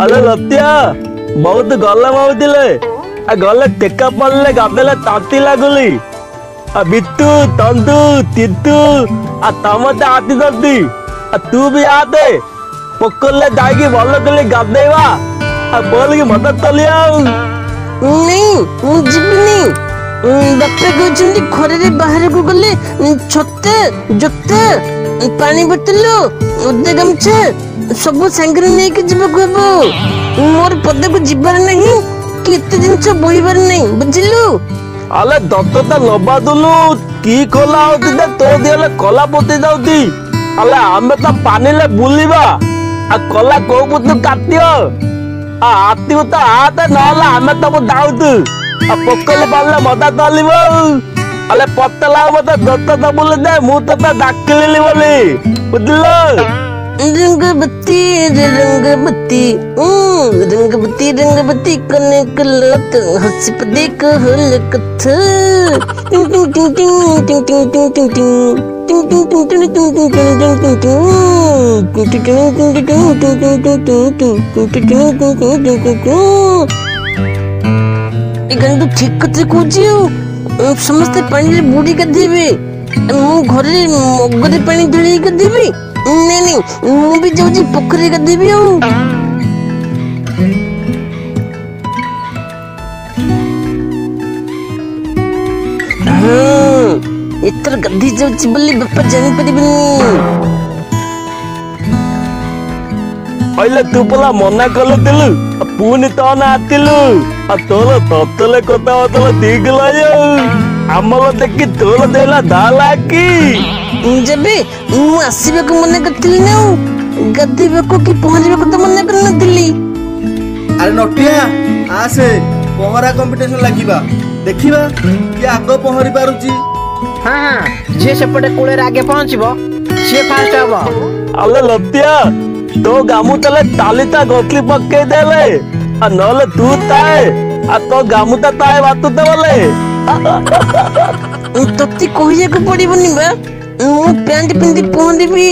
अरे लतिया बहुत गले माउतिले आ गले टेका पड़ले गादेले तांती लागुली आ बिट्टू तंतु तितु आ तमते आती दर्दी आ तू भी आते पोकले जाएगी भलो कले गादेवा आ बोल की मदद तलिया नहीं जिबनी बापे कहउछन्ती खरे रे बाहर को गले छते जते पानी बोतल उदे गमछे सब संगरे नै के जीव कहबो मोर पद को जीवार नहीं केते जिंस बोहिबार नहीं बुझिलु अले दत्तता लबा दुलु की खोला होती दे तो दिले कला पोती जाउती अले हमें तो पानी ले बुलीबा आ कला को पुतु काटियो आ आती तो आते नला हमें तो दाउतु आ पोकले पाले मदा तलिबो अले पत्तला मत दत्तता बोले दे मु तो डाकिली बोली बुझलो रंगबत्ती रंगबत्ती कने कलत हंस पे देख हलकत टिंग टिंग टिंग टिंग टिंग टिंग टिंग टिंग टिंग ठीक कते कोजियो समस्त पानी बुड़ी गदेबे मु घरे मगरे पानी ढली गदेबे नहीं नहीं मु भी जाऊँ पोखरी का देवी हूँ इतर गद्दी जाऊँ बोली बापा जानी परिबनी पहले तू पला मना कलो दिलु पुनी तो ना आतिलु आ तोलो तत्तले कोता होतलो दिगला यो आमलो देखि तोलो देला दाला की जबे मु आसीबे को मने करथिली ना गद्दीबे को कि पहुंचबे को तो मने कर नथिली अरे नटिया आसे पहरा कंपटीशन लागिबा देखिबा कि आगो पहरी पारुची हां हां जे सेपटे कोळे आगे पहुंचबो से फास्ट हबो अले लतिया तो गामु तले तालिता गोतली पक्के देले आ नले तू ताए आ तो गामुता ताए बातु ते बोले तत्ती कहिया को पड़िबनी बा मु पैंट पिंदी पहनबी